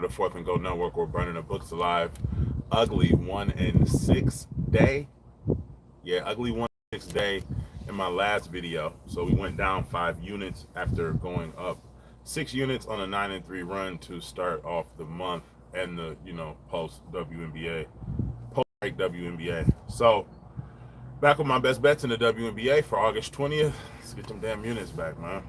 the Fourth and Go Network or Burning the Books Alive. Ugly 1-6 day. Yeah, ugly 1-6 day in my last video. So we went down 5 units after going up 6 units on a 9-3 run to start off the month and the post WNBA, post break WNBA. So back with my best bets in the WNBA for August 20th. Let's get them damn units back, man.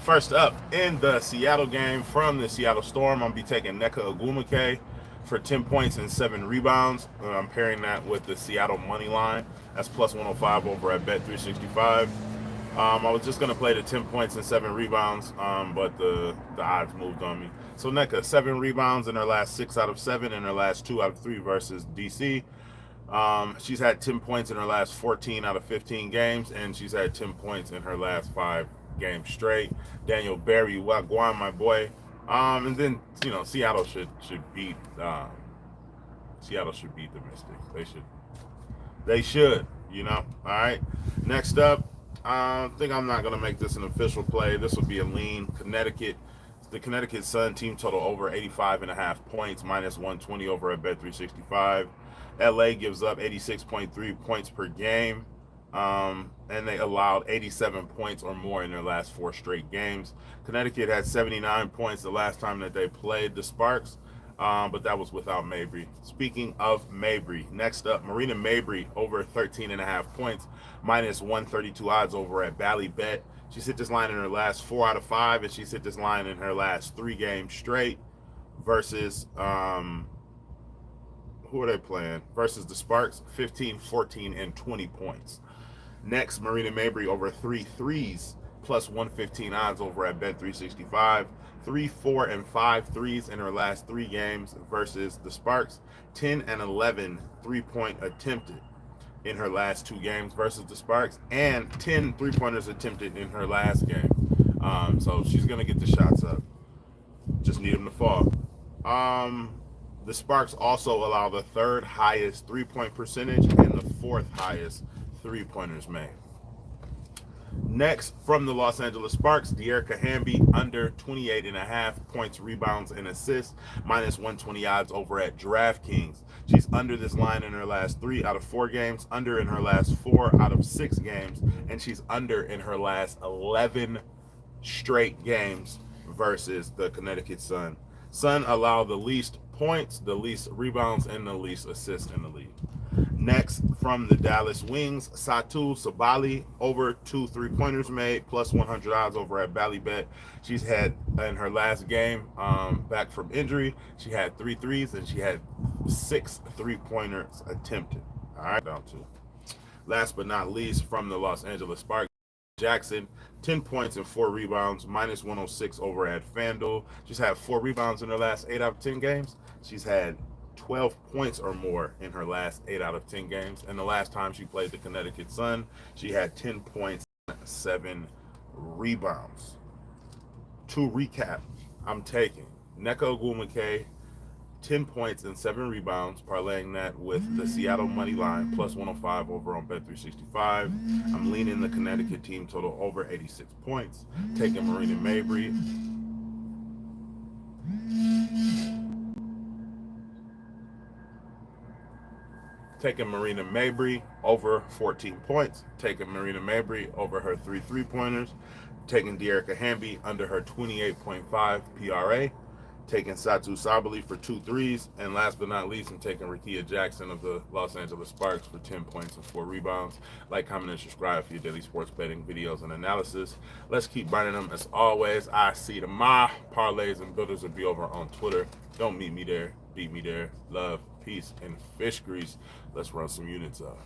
First up, in the Seattle game from the Seattle Storm, I'm going to be taking Wnba for 10 points and 7 rebounds. I'm pairing that with the Seattle money line. That's plus 105 over at Bet365. I was just going to play the 10 points and 7 rebounds, but the odds moved on me. So Nneka, 7 rebounds in her last 6 out of 7 and her last 2 out of 3 versus DC. She's had 10 points in her last 14 out of 15 games, and she's had 10 points in her last 5 games straight. Daniel Barry, Wagwan, my boy. And then Seattle should beat the Mystics. They should. All right. Next up, I think I'm not gonna make this an official play. This will be a lean. Connecticut. The Connecticut Sun team total over 85.5 points, minus 120 over at Bet365. LA gives up 86.3 points per game. And they allowed 87 points or more in their last 4 straight games. Connecticut had 79 points the last time that they played the Sparks, but that was without Mabry. Speaking of Mabry, next up, Marina Mabry over 13.5 points, minus 132 odds over at Ballybet. She's hit this line in her last 4 out of 5, and she's hit this line in her last 3 games straight versus who are they playing? Versus the Sparks, 15, 14, and 20 points. Next, Marina Mabry over 3 threes, plus 115 odds over at Bet365. 3, 4, and 5 threes in her last 3 games versus the Sparks. 10 and 11 3-point attempted in her last 2 games versus the Sparks, and 10 3-pointers attempted in her last game. So she's going to get the shots up. Just need them to fall. The Sparks also allow the 3rd highest 3-point percentage and the 4th highest 3-pointers made. Next, from the Los Angeles Sparks, Dearica Hamby under 28.5 points, rebounds, and assists, minus 120 odds over at DraftKings. She's under this line in her last 3 out of 4 games, under in her last 4 out of 6 games, and she's under in her last 11 straight games versus the Connecticut Sun. Sun allow the least points, the least rebounds, and the least assists in the league. Next, from the Dallas Wings, Satou Sabally over 2 3-pointers made, plus 100 odds over at Ballybet. She's had, in her last game, back from injury, she had 3 threes and she had 6 3-pointers attempted. All right, down to. Last but not least, from the Los Angeles Sparks, Jackson, 10 points and 4 rebounds, minus 106 over at FanDuel. She's had 4 rebounds in her last 8 out of 10 games. She's had 12 points or more in her last 8 out of 10 games. And the last time she played the Connecticut Sun, she had 10 points and 7 rebounds. To recap, I'm taking Nneka, 10 points and 7 rebounds, parlaying that with the Seattle money line, plus 105 over on Bet365. I'm leaning the Connecticut team total over 86 points. Taking Marina Mabry. Taking Marina Mabry over 14 points. Taking Marina Mabry over her 3 3-pointers. Taking Dearica Hamby under her 28.5 PRA. Taking Satou Sabally for 2 threes. And last but not least, I'm taking Rickea Jackson of the Los Angeles Sparks for 10 points and 4 rebounds. Like, comment, and subscribe for your daily sports betting videos and analysis. Let's keep burning them. As always, I see the parlays and builders will be over on Twitter. Don't meet me there. Beat me there. Love, peace, and fish grease. Let's run some units up.